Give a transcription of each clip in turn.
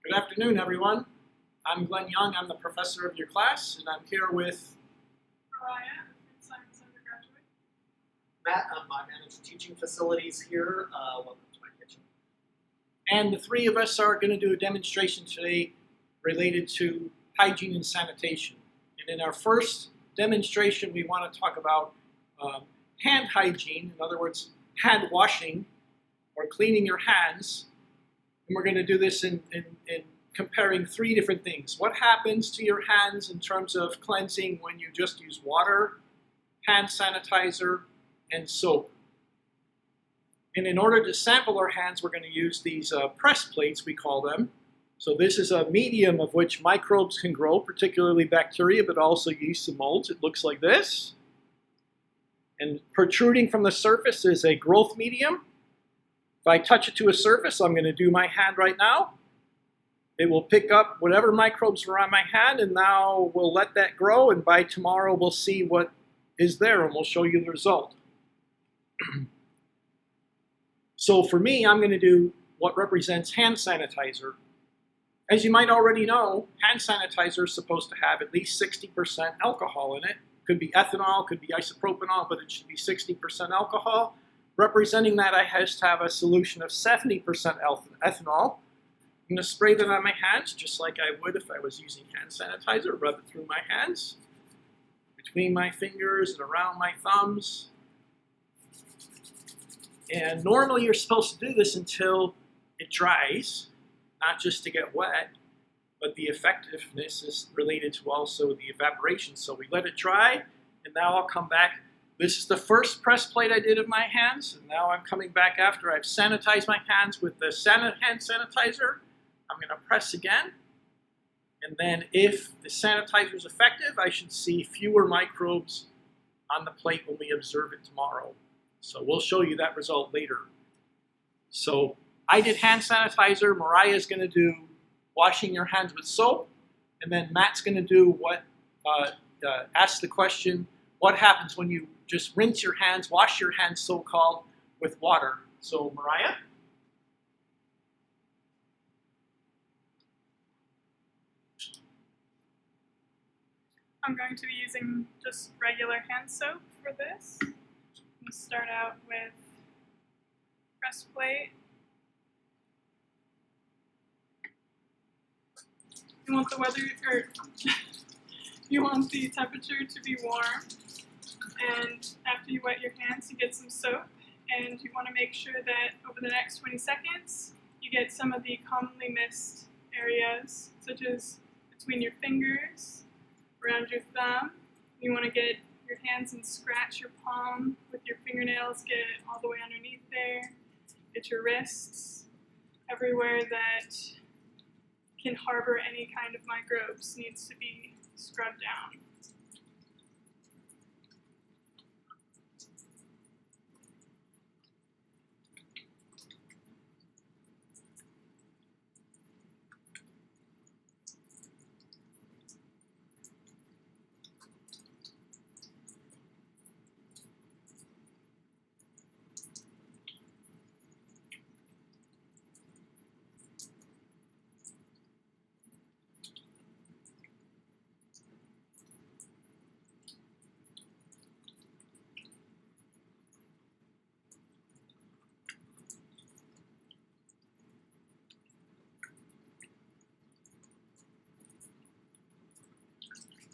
Good afternoon, everyone. I'm Glenn Young. I'm the professor of your class, and I'm here with Mariah, science undergraduate. Matt, I manage teaching facilities here. Welcome to my kitchen. and the three of us are going to do a demonstration today related to hygiene and sanitation. And in our first demonstration, we want to talk about hand hygiene, in other words, hand washing or cleaning your hands. And we're going to do this in comparing three different things. What happens to your hands in terms of cleansing when you just use water, hand sanitizer, and soap? And in order to sample our hands, we're going to use these press plates, we call them. So this is a medium of which microbes can grow, particularly bacteria, but also yeast and molds. It looks like this. And protruding from the surface is a growth medium. If I touch it to a surface, I'm going to do my hand right now. It will pick up whatever microbes are on my hand, and now we'll let that grow, and by tomorrow we'll see what is there, and we'll show you the result. So for me, I'm going to do what represents hand sanitizer. As you might already know, hand sanitizer is supposed to have at least 60% alcohol in it. Could be ethanol, could be isopropanol, but it should be 60% alcohol. Representing that, I has to have a solution of 70% ethanol. I'm going to spray that on my hands just like I would if I was using hand sanitizer. Rub it through my hands, between my fingers and around my thumbs. And normally you're supposed to do this until it dries, not just to get wet, but the effectiveness is related to also the evaporation. So we let it dry, and now I'll come back. This is the first press plate I did of my hands, and now I'm coming back after I've sanitized my hands with the hand sanitizer. I'm going to press again, and then if the sanitizer is effective, I should see fewer microbes on the plate when we observe it tomorrow. So we'll show you that result later. So I did hand sanitizer. Mariah's going to do washing your hands with soap, and then Matt's going to do what ask the question, what happens when you just rinse your hands, wash your hands, so-called, with water. So Mariah? I'm going to be using just regular hand soap for this. I'm going to start out with press plate. You want the you want the temperature to be warm, and after you wet your hands, you get some soap, and you want to make sure that over the next 20 seconds, you get some of the commonly missed areas, such as between your fingers, around your thumb. You want to get your hands and scratch your palm with your fingernails, get it all the way underneath there, get your wrists, everywhere that can harbor any kind of microbes needs to be scrubbed down.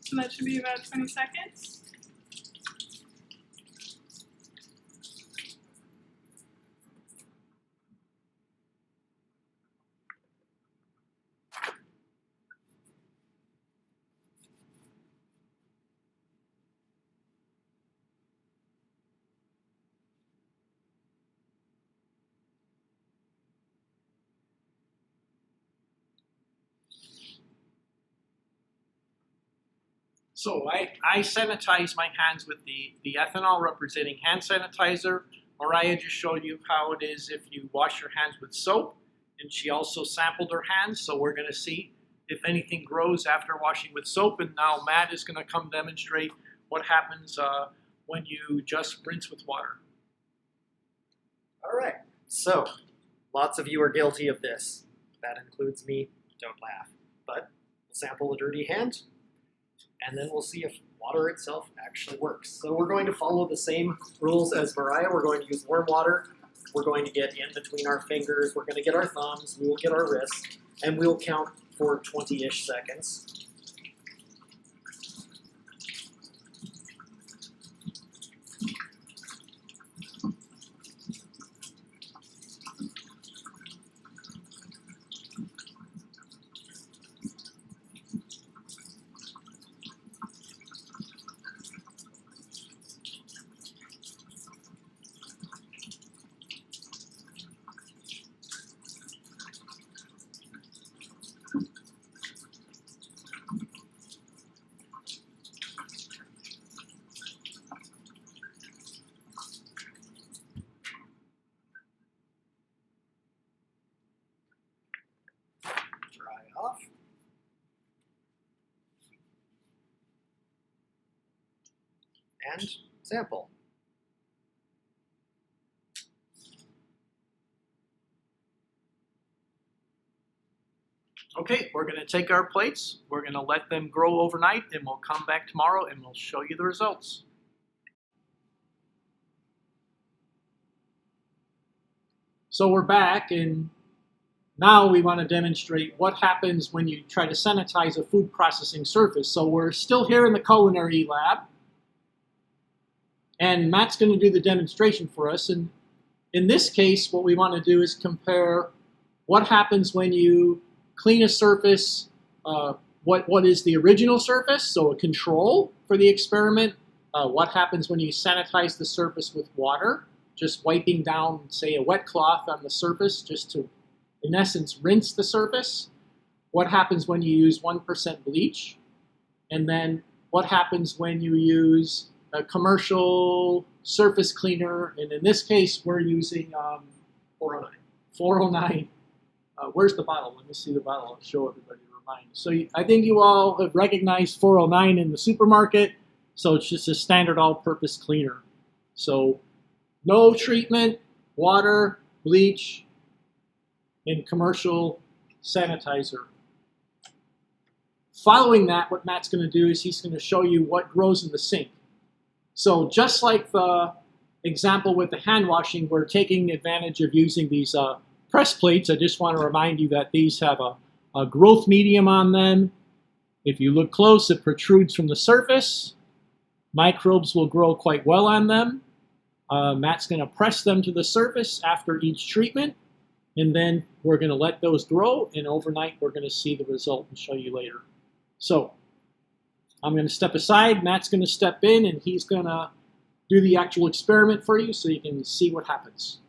So that should be about 20 seconds. So I sanitize my hands with the ethanol representing hand sanitizer. Mariah just showed you how it is if you wash your hands with soap, and she also sampled her hands, so we're going to see if anything grows after washing with soap. And now Matt is going to come demonstrate what happens when you just rinse with water. All right, so lots of you are guilty of this. That includes me don't laugh. But we'll sample a dirty hand, and then we'll see if water itself actually works. So we're going to follow the same rules as Mariah. We're going to use warm water. We're going to get in between our fingers. We're going to get our thumbs. We will get our wrists, and we'll count for 20-ish seconds. Dry off. And sample. Okay, we're going to take our plates, we're going to let them grow overnight, and we'll come back tomorrow and we'll show you the results. So we're back, and now we want to demonstrate what happens when you try to sanitize a food processing surface. So we're still here in the culinary lab, and Matt's going to do the demonstration for us. And in this case, what we want to do is compare what happens when you clean a surface, what is the original surface, so a control for the experiment, what happens when you sanitize the surface with water, just wiping down, say, a wet cloth on the surface just to, in essence, rinse the surface, what happens when you use 1% bleach, and then what happens when you use a commercial surface cleaner, and in this case, we're using 409. 409. Where's the bottle? Let me see the bottle. I'll show everybody to remind you. So I think you all have recognized 409 in the supermarket. So it's just a standard all-purpose cleaner. So no treatment, water, bleach, and commercial sanitizer. Following that, what Matt's going to do is he's going to show you what grows in the sink. So just like the example with the hand washing, we're taking advantage of using these press plates. I just want to remind you that these have a growth medium on them. If you look close, it protrudes from the surface. Microbes will grow quite well on them. Matt's going to press them to the surface after each treatment, and then we're going to let those grow, and overnight we're going to see the result and show you later. So I'm going to step aside, Matt's going to step in, and he's going to do the actual experiment for you so you can see what happens.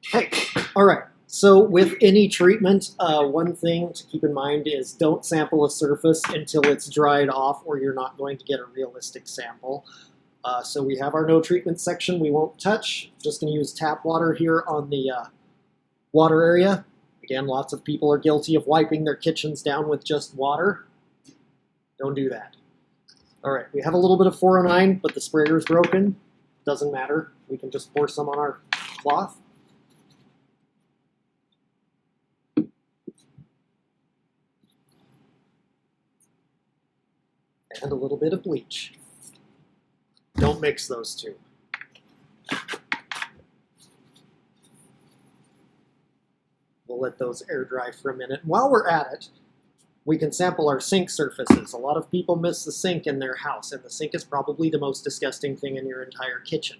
Hey, all right. So with any treatment, one thing to keep in mind is don't sample a surface until it's dried off, or you're not going to get a realistic sample. So we have our no treatment section we won't touch. Just going to use tap water here on the water area. Again, lots of people are guilty of wiping their kitchens down with just water. Don't do that. All right, we have a little bit of 409, but the sprayer's broken. Doesn't matter. We can just pour some on our cloth. And a little bit of bleach. Don't mix those two. We'll let those air dry for a minute. While we're at it, we can sample our sink surfaces. A lot of people miss the sink in their house, and the sink is probably the most disgusting thing in your entire kitchen.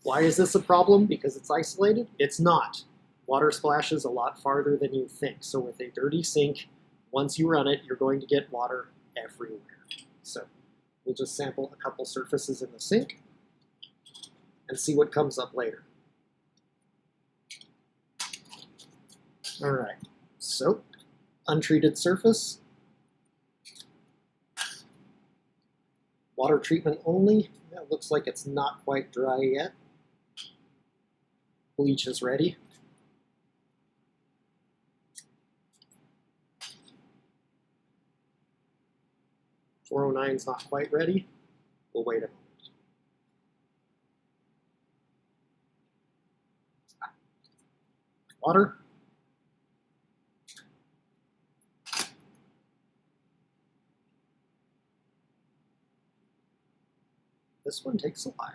Why is this a problem? Because it's isolated? It's not. Water splashes a lot farther than you think. So with a dirty sink, once you run it, you're going to get water everywhere. So we'll just sample a couple surfaces in the sink and see what comes up later. All right, soap, untreated surface, water treatment only. That looks like it's not quite dry yet. Bleach is ready. .409 is not quite ready. We'll wait a moment. water. This one takes a while.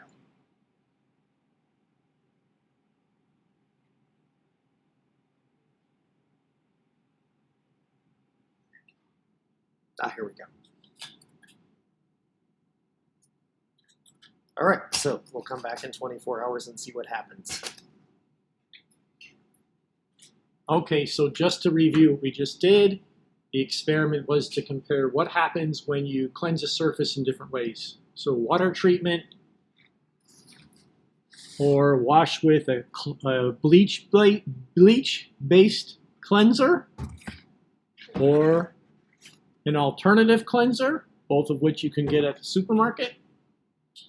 Here we go. All right, so we'll come back in 24 hours and see what happens. Okay, so just to review what we just did, the experiment was to compare what happens when you cleanse a surface in different ways. So water treatment, or wash with a bleach-based cleanser, or an alternative cleanser, both of which you can get at the supermarket.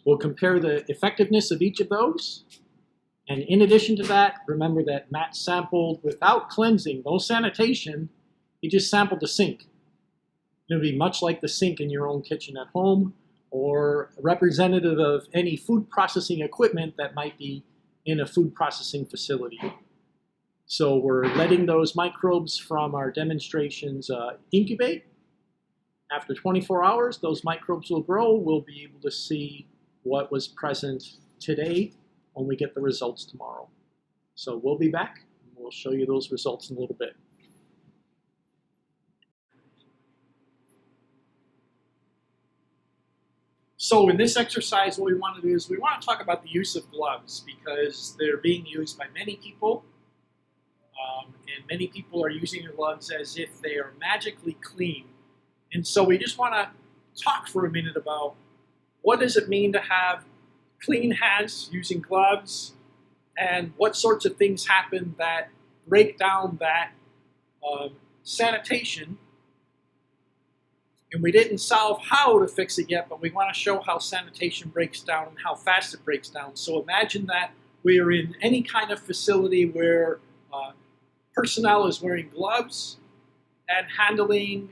We'll compare the effectiveness of each of those. And in addition to that, remember that Matt sampled without cleansing, no sanitation. He just sampled the sink. It'll be much like the sink in your own kitchen at home, or representative of any food processing equipment that might be in a food processing facility. So we're letting those microbes from our demonstrations incubate. After 24 hours, those microbes will grow. We'll be able to see what was present today when we get the results tomorrow. So we'll be back, and we'll show you those results in a little bit. So in this exercise, what we want to do is we want to talk about the use of gloves, because they're being used by many people, and many people are using the gloves as if they are magically clean. And so we just want to talk for a minute about what does it mean to have clean hands using gloves, and what sorts of things happen that break down that sanitation. And we didn't solve how to fix it yet, but we want to show how sanitation breaks down and how fast it breaks down. So imagine that we are in any kind of facility where personnel is wearing gloves and handling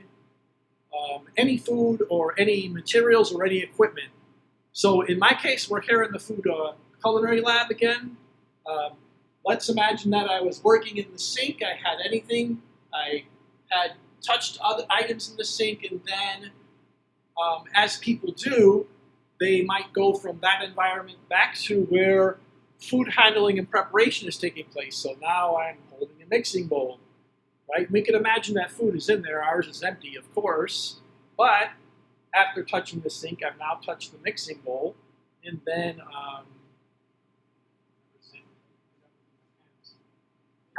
any food or any materials or any equipment. So in my case, we're here in the food culinary lab again. Let's imagine that I was working in the sink. I had anything. I had touched other items in the sink, and then as people do, they might go from that environment back to where food handling and preparation is taking place. So now I'm holding a mixing bowl, right? We can imagine that food is in there. Ours is empty, of course, but after touching the sink, I've now touched the mixing bowl, and then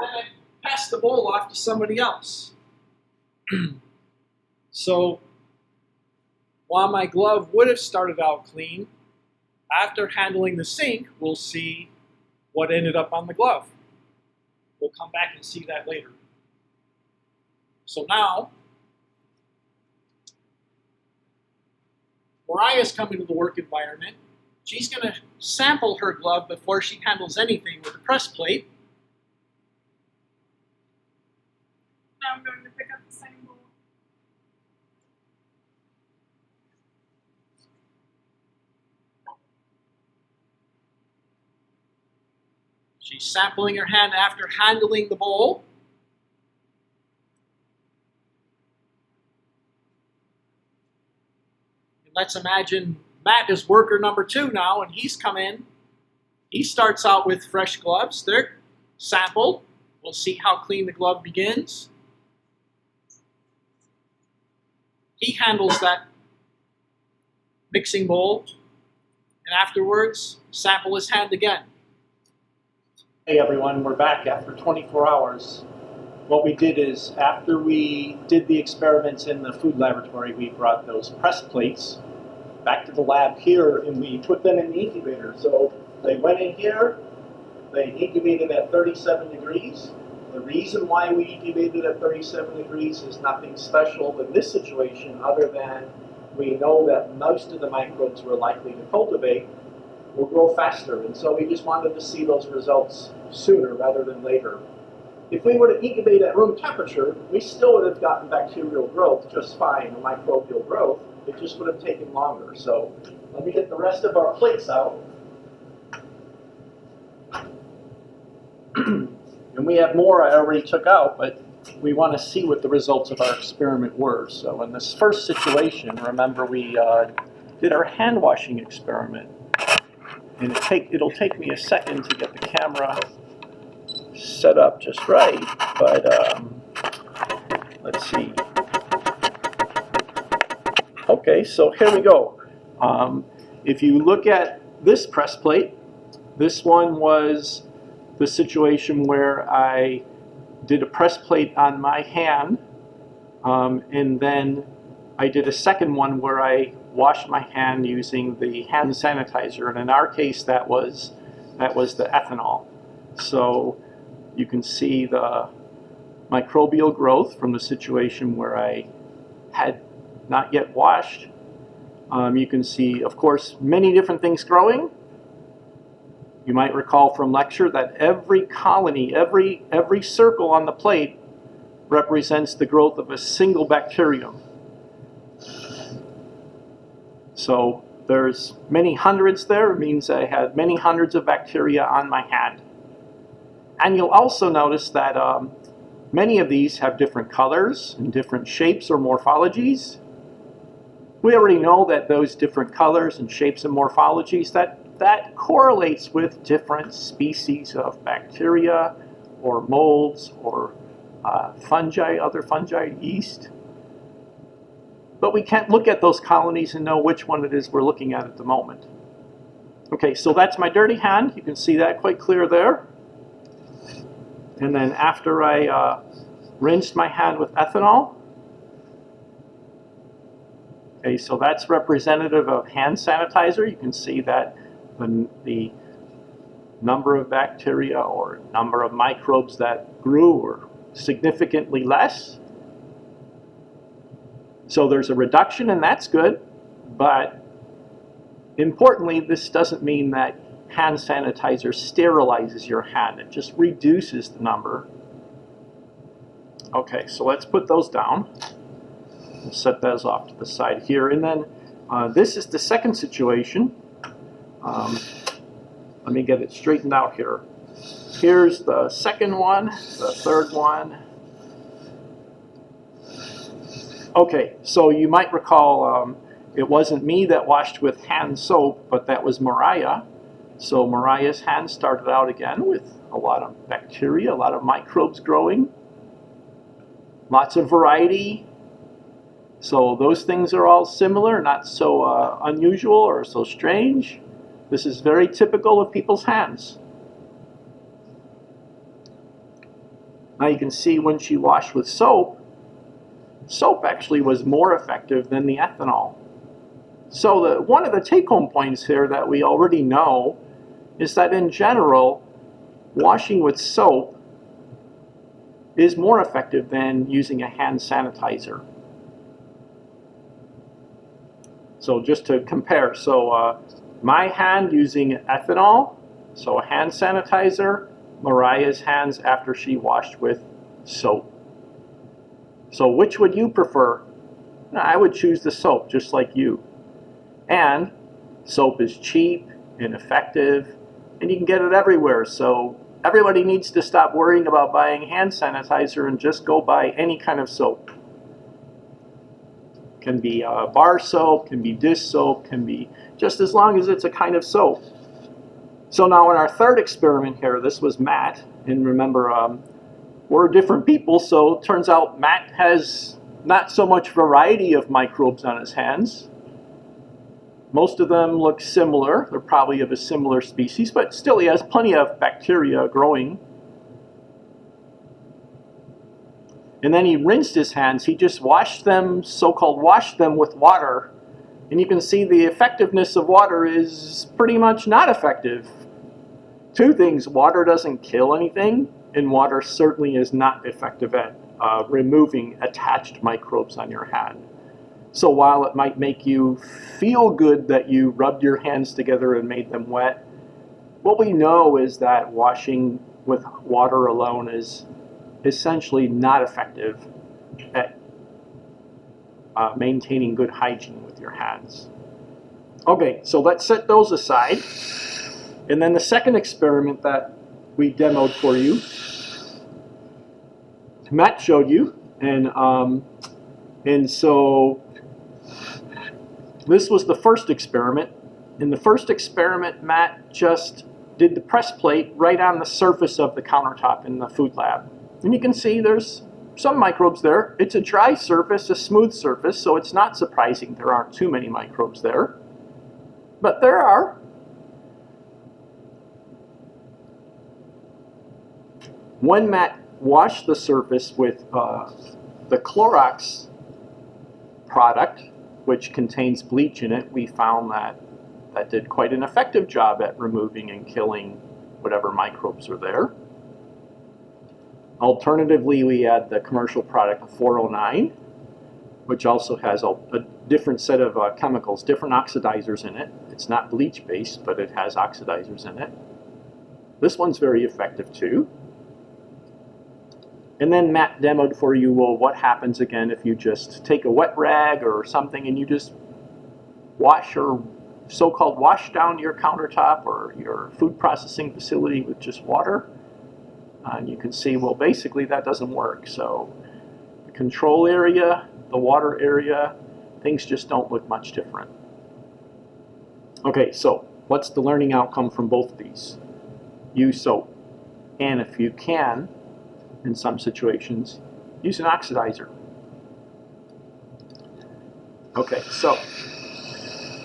I pass the bowl off to somebody else. So while my glove would have started out clean, after handling the sink, we'll see what ended up on the glove. We'll come back and see that later. So now, Mariah's coming to the work environment. She's going to sample her glove before she handles anything with a press plate. Now I'm going to pick up the same bowl. She's sampling her hand after handling the bowl. And let's imagine Matt is worker number 2 now, and he's come in. He starts out with fresh gloves. They're sampled. We'll see how clean the glove begins. He handles that mixing bowl, and afterwards, sample his hand again. Hey everyone, we're back after 24 hours. What we did is, after we did the experiments in the food laboratory, we brought those press plates back to the lab here, and we put them in the incubator. So they went in here, they incubated at 37 degrees. The reason why we incubated at 37 degrees is nothing special in this situation, other than we know that most of the microbes we're likely to cultivate will grow faster, and so we just wanted to see those results sooner rather than later. If we were to incubate at room temperature, we still would have gotten bacterial growth just fine, or microbial growth. It just would have taken longer. So let me get the rest of our plates out. You And we have more I already took out, but we want to see what the results of our experiment were. So in this first situation, remember we did our hand washing experiment. And it'll take me a second to get the camera set up just right, but let's see. Okay, so here we go. If you look at this press plate, this one was the situation where I did a press plate on my hand, and then I did a second one where I washed my hand using the hand sanitizer, and in our case that was the ethanol. So you can see the microbial growth from the situation where I had not yet washed. You can see, of course, many different things growing. You might recall from lecture that every colony, every circle on the plate represents the growth of a single bacterium. So there's many hundreds there. It means I had many hundreds of bacteria on my hand. And you'll also notice that many of these have different colors and different shapes or morphologies. We already know that those different colors and shapes and morphologies, that correlates with different species of bacteria or molds or fungi, other fungi, yeast. But we can't look at those colonies and know which one it is we're looking at the moment. Okay, so that's my dirty hand. You can see that quite clear there. And then after I rinsed my hand with ethanol, okay, so that's representative of hand sanitizer. You can see that the number of bacteria or number of microbes that grew were significantly less. So there's a reduction, and that's good, but importantly, this doesn't mean that hand sanitizer sterilizes your hand. It just reduces the number. Okay, so let's put those down. We'll set those off to the side here. And then this is the second situation. Let me get it straightened out here. Here's the second one, the third one. Okay, so you might recall it wasn't me that washed with hand soap, but that was Mariah. So Mariah's hand started out again with a lot of bacteria, a lot of microbes growing, lots of variety. So those things are all similar, not so unusual or so strange. This is very typical of people's hands. Now you can see when she washed with soap, soap actually was more effective than the ethanol. So one of the take-home points here that we already know is that in general, washing with soap is more effective than using a hand sanitizer. So just to compare, so my hand using ethanol, so a hand sanitizer, Mariah's hands after she washed with soap. So which would you prefer? I would choose the soap, just like you. And soap is cheap and effective, and you can get it everywhere. So everybody needs to stop worrying about buying hand sanitizer and just go buy any kind of soap. Can be bar soap, can be dish soap, can be just as long as it's a kind of soap. So now in our third experiment here, this was Matt, and remember we're different people, so it turns out Matt has not so much variety of microbes on his hands. Most of them look similar. They're probably of a similar species, but still he has plenty of bacteria growing. And then he rinsed his hands. He just washed them, so-called washed them with water. And you can see the effectiveness of water is pretty much not effective. Two things: water doesn't kill anything, and water certainly is not effective at removing attached microbes on your hand. So while it might make you feel good that you rubbed your hands together and made them wet, what we know is that washing with water alone is essentially not effective at maintaining good hygiene with your hands. Okay, so let's set those aside. And then the second experiment that we demoed for you Matt showed you, and so this was the first experiment. In the first experiment, Matt just did the press plate right on the surface of the countertop in the food lab. And you can see there's some microbes there. It's a dry surface, a smooth surface, so it's not surprising there aren't too many microbes there. But there are. When Matt washed the surface with the Clorox product, which contains bleach in it, we found that that did quite an effective job at removing and killing whatever microbes are there. Alternatively, we had the commercial product, the 409, which also has a different set of chemicals, different oxidizers in it. It's not bleach-based, but it has oxidizers in it. This one's very effective too. And then Matt demoed for you, well, what happens again if you just take a wet rag or something and you just wash or so-called wash down your countertop or your food processing facility with just water. And you can see, well, basically that doesn't work. So the control area, the water area, things just don't look much different. Okay, so what's the learning outcome from both of these? Use soap. And if you can, in some situations, use an oxidizer. Okay, so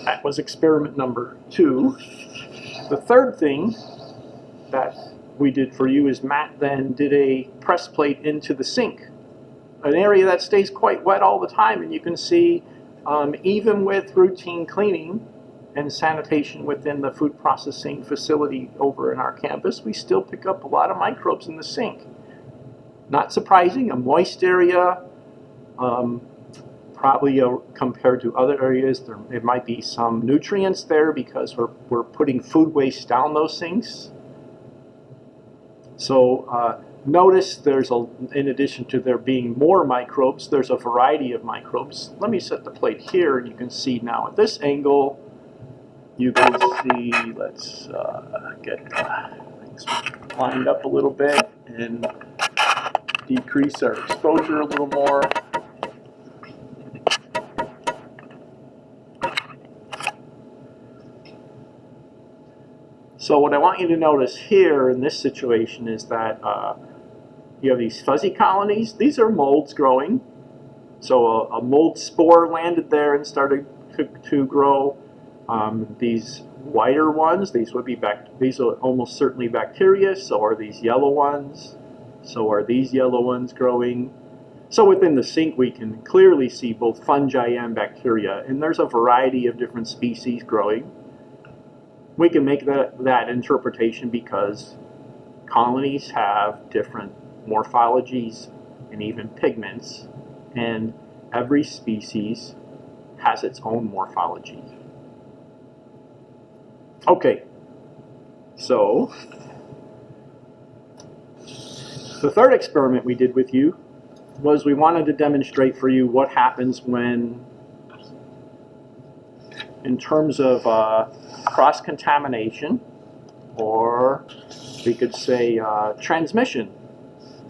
that was experiment number 2. The third thing that we did for you is Matt then did a press plate into the sink, an area that stays quite wet all the time, and you can see even with routine cleaning and sanitation within the food processing facility over in our campus, we still pick up a lot of microbes in the sink. Not surprising, a moist area, probably compared to other areas, there might be some nutrients there because we're putting food waste down those sinks. So notice there's in addition to there being more microbes, there's a variety of microbes. Let me set the plate here, and you can see now at this angle, you can see, let's get things lined up a little bit and decrease our exposure a little more. So what I want you to notice here in this situation is that you have these fuzzy colonies. These are molds growing. So a mold spore landed there and started to grow. These whiter ones, these are almost certainly bacteria. So are these yellow ones. So are these yellow ones growing. So within the sink we can clearly see both fungi and bacteria, and there's a variety of different species growing. We can make that interpretation because colonies have different morphologies and even pigments, and every species has its own morphology. Okay, so the third experiment we did with you was we wanted to demonstrate for you what happens when, in terms of cross-contamination, or we could say transmission.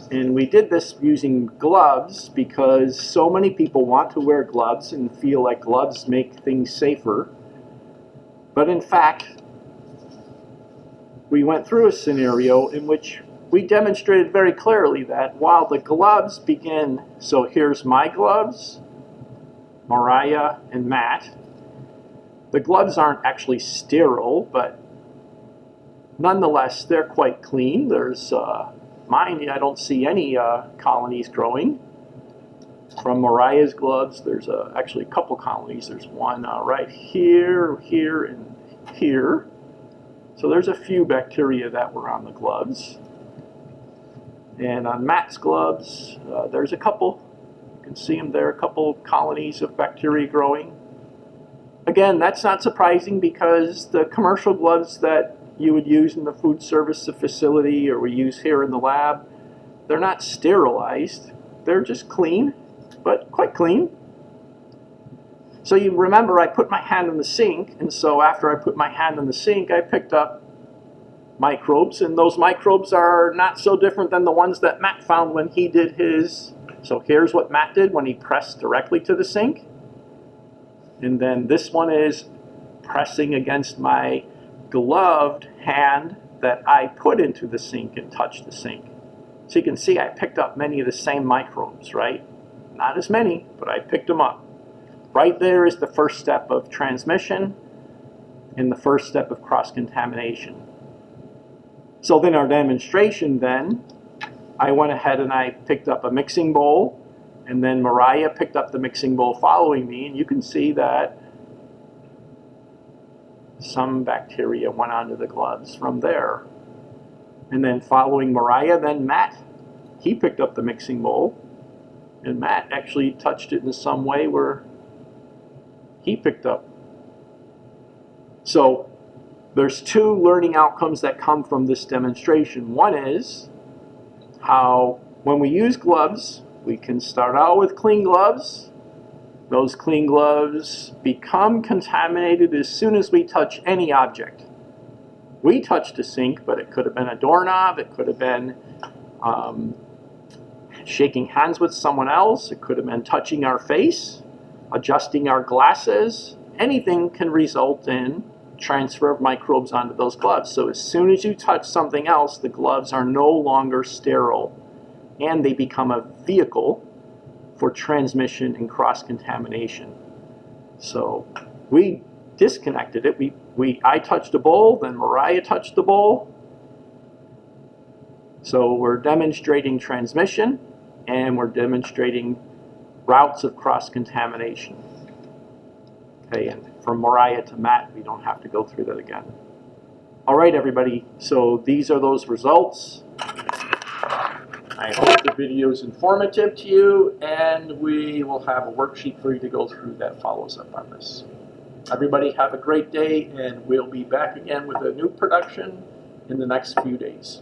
And we did this using gloves because so many people want to wear gloves and feel like gloves make things safer. But in fact, we went through a scenario in which we demonstrated very clearly that while the gloves begin, so here's my gloves, Mariah and Matt, the gloves aren't actually sterile, but nonetheless, they're quite clean. There's mine, I don't see any colonies growing. From Mariah's gloves, there's actually a couple colonies. There's one right here, here, and here. So there's a few bacteria that were on the gloves. And on Matt's gloves, there's a couple. You can see them there, a couple colonies of bacteria growing. Again, that's not surprising because the commercial gloves that you would use in the food service facility or we use here in the lab, they're not sterilized. They're just clean, but quite clean. So you remember I put my hand in the sink, and so after I put my hand in the sink, I picked up microbes, and those microbes are not so different than the ones that Matt found when he did his. So here's what Matt did when he pressed directly to the sink. And then this one is pressing against my gloved hand that I put into the sink and touched the sink. So you can see I picked up many of the same microbes, right? Not as many, but I picked them up. Right there is the first step of transmission and the first step of cross-contamination. So then our demonstration then, I went ahead and I picked up a mixing bowl, and then Mariah picked up the mixing bowl following me, and you can see that some bacteria went onto the gloves from there. And then following Mariah, then Matt, he picked up the mixing bowl, and Matt actually touched it in some way where he picked up. So there's two learning outcomes that come from this demonstration. One is how when we use gloves, we can start out with clean gloves. Those clean gloves become contaminated as soon as we touch any object. We touched a sink, but it could have been a doorknob, it could have been shaking hands with someone else, it could have been touching our face, adjusting our glasses. Anything can result in transfer of microbes onto those gloves. So as soon as you touch something else, the gloves are no longer sterile, and they become a vehicle for transmission and cross-contamination. So we disconnected it. I touched a bowl, then Mariah touched the bowl. So we're demonstrating transmission, and we're demonstrating routes of cross-contamination. Okay, and from Mariah to Matt, we don't have to go through that again. All right, everybody, so these are those results. I hope the video is informative to you, and we will have a worksheet for you to go through that follows up on this. Everybody have a great day, and we'll be back again with a new production in the next few days.